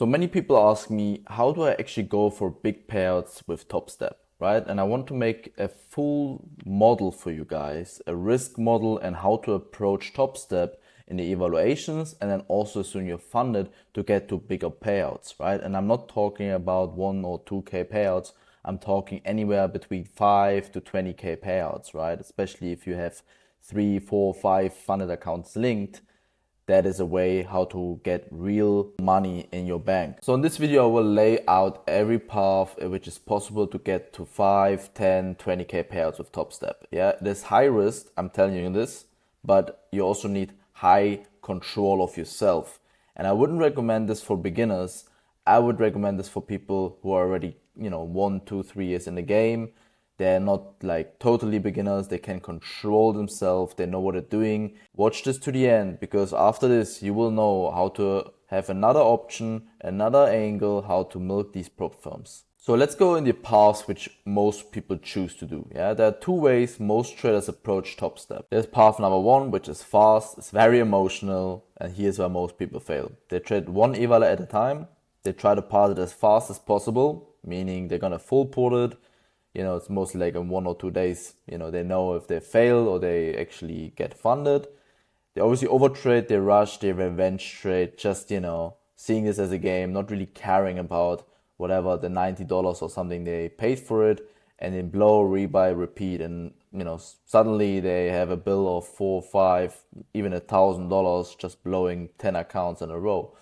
So many people ask me, how do I actually go for big payouts with Topstep, right? And I want to make a full model for you guys, a risk model and how to approach Topstep in the evaluations and then also soon you're funded to get to bigger payouts, right? And I'm not talking about 1 or 2K payouts. I'm talking anywhere between 5 to 20K payouts, right? Especially if you have 3, 4, 5 funded accounts linked. That is a way how to get real money in your bank. So in this video, I will lay out every path which is possible to get to 5, 10, 20K payouts with Topstep. Yeah, it is high risk, I'm telling you this, but you also need high control of yourself. And I wouldn't recommend this for beginners. I would recommend this for people who are already, 1, 2, 3 years in the game. They're not like totally beginners. They can control themselves. They know what they're doing. Watch this to the end, because after this, you will know how to have another option, another angle, how to milk these prop firms. So let's go in the paths which most people choose to do. Yeah, there are two ways most traders approach Topstep. There's path number one, which is fast. It's very emotional. And here's where most people fail. They trade one eval at a time. They try to pass it as fast as possible, meaning they're going to full port it. It's mostly like in 1 or 2 days, they know if they fail or they actually get funded. They obviously overtrade, they rush, they revenge trade, just, seeing this as a game, not really caring about whatever the $90 or something they paid for it, and then blow, rebuy, repeat. And, suddenly they have a bill of 4, 5, even $1,000 just blowing 10 accounts in a row.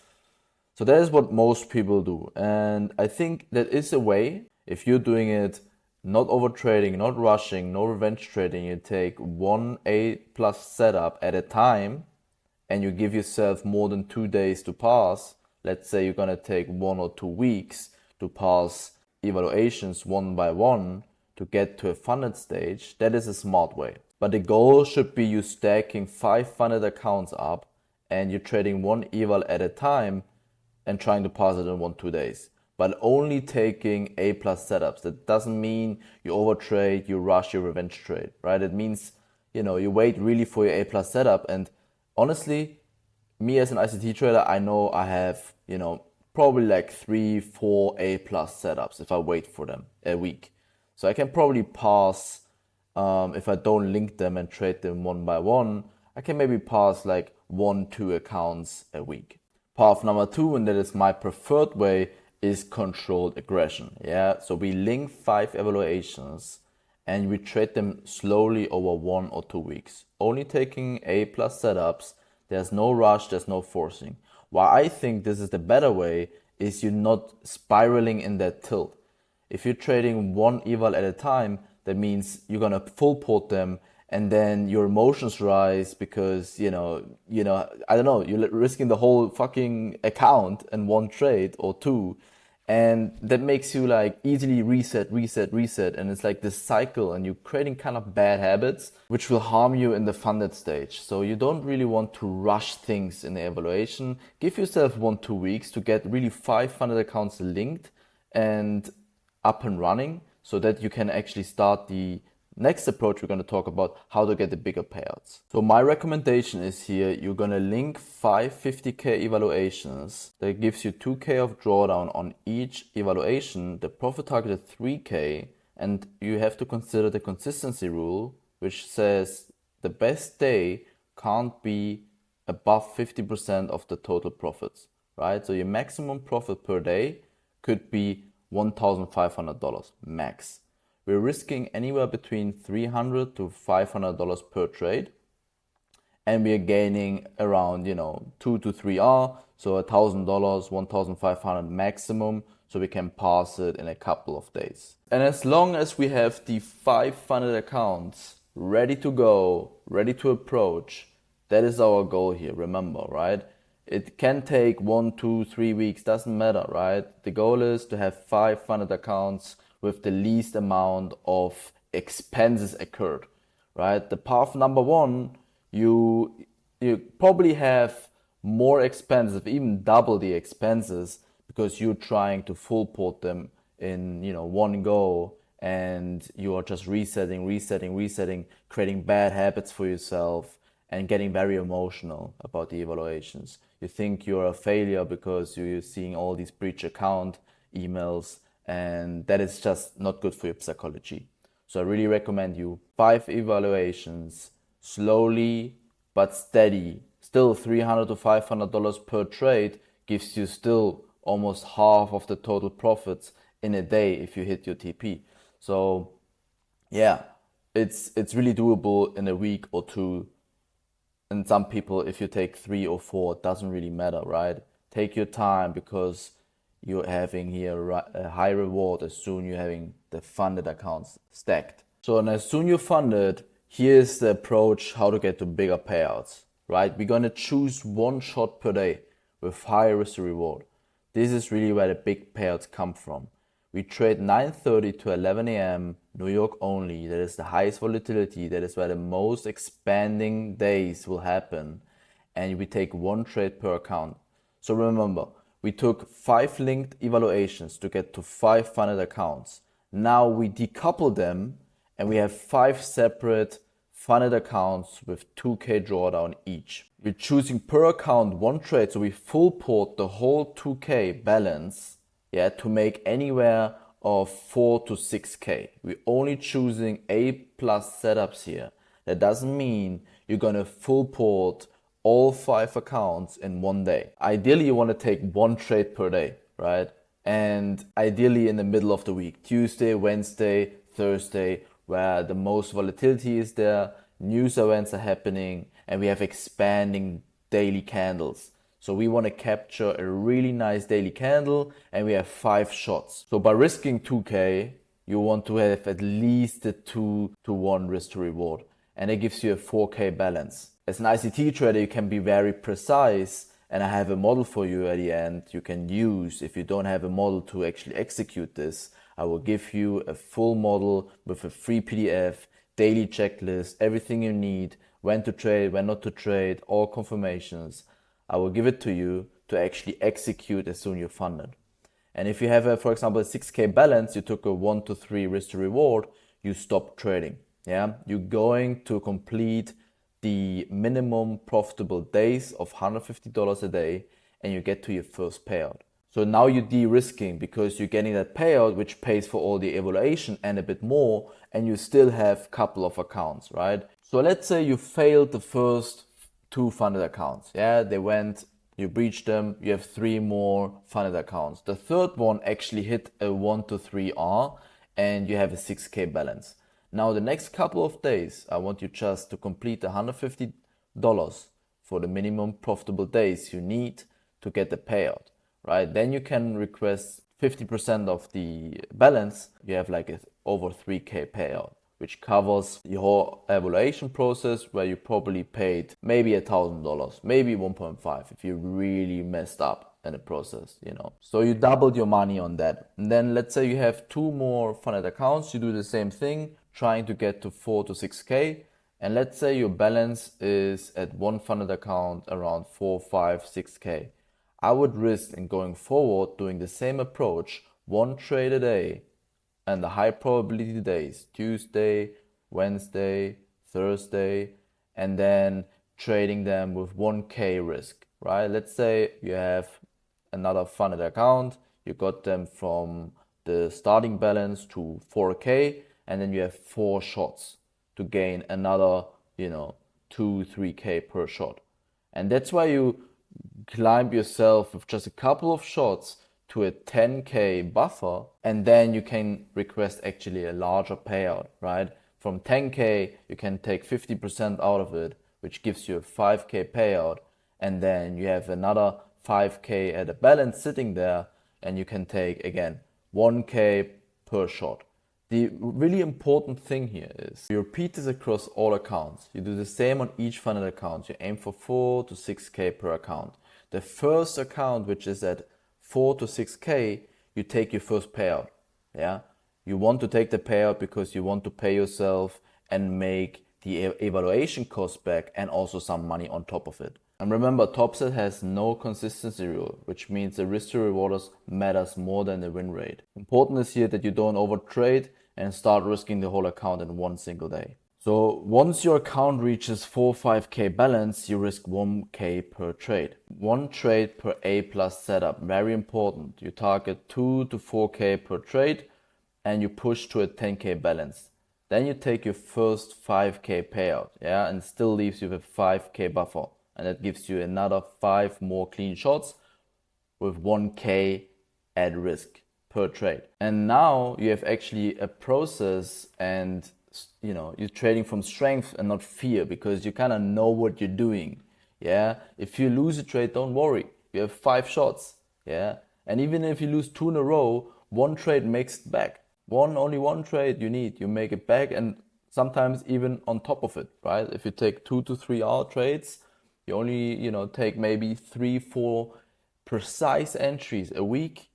So that is what most people do. And I think that is a way, if you're doing it not overtrading, not rushing, no revenge trading, you take one A plus setup at a time and you give yourself more than 2 days to pass. Let's say you're going to take 1 or 2 weeks to pass evaluations one by one to get to a funded stage. That is a smart way. But the goal should be you stacking 5 funded accounts up and you're trading one eval at a time and trying to pass it in 1-2 days. But only taking A plus setups. That doesn't mean you overtrade, you rush, you revenge trade, right? It means, you wait really for your A plus setup. And honestly, me as an ICT trader, I know I have, probably like 3, 4 A plus setups if I wait for them a week. So I can probably pass, if I don't link them and trade them one by one, I can maybe pass like 1, 2 accounts a week. Path number 2, and that is my preferred way, is controlled aggression. Yeah, so we link 5 evaluations and we trade them slowly over 1 or 2 weeks, only taking A plus setups. There's no rush, there's no forcing. Why I think this is the better way is you're not spiraling in that tilt. If you're trading one eval at a time, that means you're gonna full port them, and then your emotions rise because I don't know, you're risking the whole fucking account in one trade or 2, and that makes you like easily reset, and it's like this cycle, and you're creating kind of bad habits which will harm you in the funded stage. So you don't really want to rush things in the evaluation. Give yourself 1-2 weeks to get really 5 funded accounts linked and up and running, so that you can actually start the next approach. We're going to talk about how to get the bigger payouts. So my recommendation is here, you're going to link 5 50K evaluations. That gives you 2K of drawdown on each evaluation. The profit target is 3K. And you have to consider the consistency rule, which says the best day can't be above 50% of the total profits, right? So your maximum profit per day could be $1,500 max. We're risking anywhere between $300 to $500 per trade, and we are gaining around 2 to 3R, so $1,000, 1,500 maximum, so we can pass it in a couple of days. And as long as we have the 5 funded accounts ready to go, ready to approach, that is our goal here. Remember, right? It can take 1, 2, 3 weeks, doesn't matter, right? The goal is to have 5 funded accounts with the least amount of expenses occurred, right? The path number 1, you probably have more expenses, even double the expenses, because you're trying to full port them in one go, and you are just resetting, creating bad habits for yourself and getting very emotional about the evaluations. You think you're a failure because you're seeing all these breach account emails, and that is just not good for your psychology. So I really recommend you 5 evaluations, slowly but steady. Still $300 to $500 per trade gives you still almost half of the total profits in a day if you hit your TP. So yeah, it's really doable in a week or two. And some people, if you take 3 or 4, it doesn't really matter, right? Take your time, because you're having here a high reward as soon you're having the funded accounts stacked. So, and as soon you're funded, here's the approach how to get to bigger payouts, right? We're gonna choose one shot per day with high risk to reward. This is really where the big payouts come from. We trade 9:30 to 11 a.m. New York only. That is the highest volatility. That is where the most expanding days will happen. And we take one trade per account. So remember, we took 5 linked evaluations to get to 5 funded accounts. Now we decouple them and we have 5 separate funded accounts with 2K drawdown each. We're choosing per account one trade, so we full port the whole 2K balance, to make anywhere of 4 to 6K. We're only choosing A plus setups here. That doesn't mean you're gonna full port all 5 accounts in one day. Ideally, you want to take one trade per day, right? And ideally in the middle of the week, Tuesday, Wednesday, Thursday, where the most volatility is there, news events are happening, and we have expanding daily candles. So we want to capture a really nice daily candle, and we have 5 shots. So by risking 2K, you want to have at least a 2 to 1 risk to reward, and it gives you a 4K balance. As an ICT trader, you can be very precise, and I have a model for you at the end you can use. If you don't have a model to actually execute this, I will give you a full model with a free PDF, daily checklist, everything you need, when to trade, when not to trade, all confirmations. I will give it to you to actually execute as soon as you're funded. And if you have, for example, a 6K balance, you took a 1 to 3 risk to reward, you stop trading. You're going to complete the minimum profitable days of $150 a day, and you get to your first payout. So now you're de-risking, because you're getting that payout which pays for all the evaluation and a bit more, and you still have a couple of accounts, right? So let's say you failed the first 2 funded accounts. They went, you breached them, you have 3 more funded accounts. The third one actually hit a 1 to 3 R, and you have a 6K balance. Now the next couple of days, I want you just to complete the $150 for the minimum profitable days you need to get the payout, right? Then you can request 50% of the balance. You have like a over 3K payout, which covers your whole evaluation process, where you probably paid maybe $1,000, maybe 1.5 if you really messed up in the process, So you doubled your money on that. And then let's say you have 2 more funded accounts, you do the same thing, trying to get to 4 to 6K. And let's say your balance is at one funded account around 4, 5, 6K. I would risk in going forward doing the same approach, one trade a day, and the high probability days, Tuesday, Wednesday, Thursday, and then trading them with 1K risk, right? Let's say you have another funded account, you got them from the starting balance to 4K, and then you have 4 shots to gain another, 2, 3K per shot. And that's why you climb yourself with just a couple of shots to a 10K buffer, and then you can request actually a larger payout, right? From 10K, you can take 50% out of it, which gives you a 5K payout, and then you have another 5K at a balance sitting there, and you can take again 1K per shot. The really important thing here is you repeat this across all accounts. You do the same on each funded account. You aim for 4 to 6K per account. The first account, which is at 4 to 6K, you take your first payout. You want to take the payout because you want to pay yourself and make the evaluation cost back, and also some money on top of it. And remember, Topstep has no consistency rule, which means the risk to rewarders matters more than the win rate. Important is here that you don't overtrade and start risking the whole account in one single day. So So once your account reaches 4 5K balance, you risk 1K per trade. One trade per A plus setup, very important. You target 2 to 4K per trade and you push to a 10K balance. Then you take your first 5K payout, yeah, and still leaves you with 5K buffer. And that gives you another 5 more clean shots with 1K at risk per trade. And now you have actually a process, and you're trading from strength and not fear, because you kind of know what you're doing. Yeah. If you lose a trade, don't worry. You have 5 shots. Yeah. And even if you lose 2 in a row, one trade makes it back. Only one trade you need, you make it back, and sometimes even on top of it, right? If you take 2 to 3 hour trades, you only, take maybe 3, 4 precise entries a week,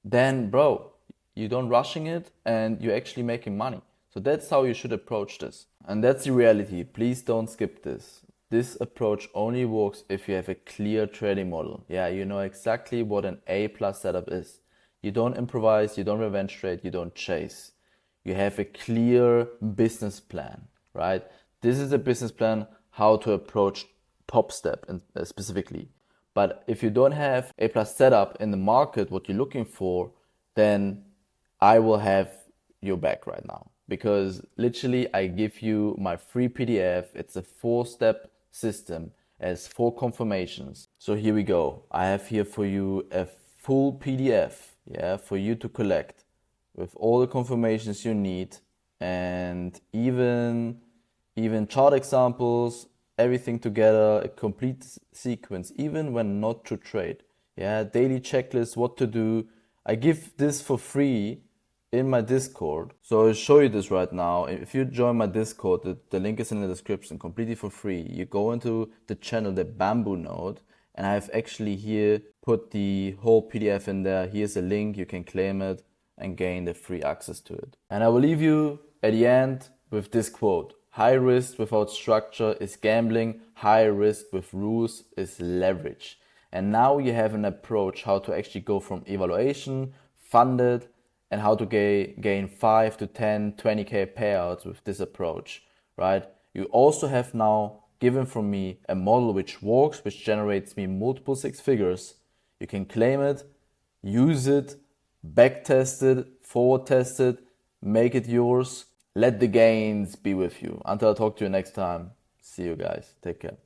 then bro, you don't rushing it and you're actually making money. So that's how you should approach this. And that's the reality. Please don't skip this. This approach only works if you have a clear trading model. Yeah, you know exactly what an A plus setup is. You don't improvise, you don't revenge trade, you don't chase. You have a clear business plan, right? This is a business plan how to approach Topstep specifically. But if you don't have a plus setup in the market, what you're looking for, then I will have your back right now. Because literally I give you my free PDF. It's a 4-step system, as 4 confirmations. So here we go. I have here for you a full PDF, yeah, for you to collect with all the confirmations you need, and even chart examples, everything together, a complete sequence, even when not to trade. Yeah, daily checklist, what to do. I give this for free in my Discord. So I'll show you this right now. If you join my Discord, the link is in the description, completely for free. You go into the channel, the Bamboo node, and I've actually here put the whole PDF in there. Here's a link, you can claim it and gain the free access to it. And I will leave you at the end with this quote: high risk without structure is gambling, high risk with rules is leverage. And now you have an approach how to actually go from evaluation, funded, and how to gain 5 to 10, 20K payouts with this approach, right? You also have now given from me a model which works, which generates me multiple 6 figures. You can claim it, use it, back test it, forward test it, make it yours. Let the gains be with you. Until I talk to you next time, see you guys. Take care.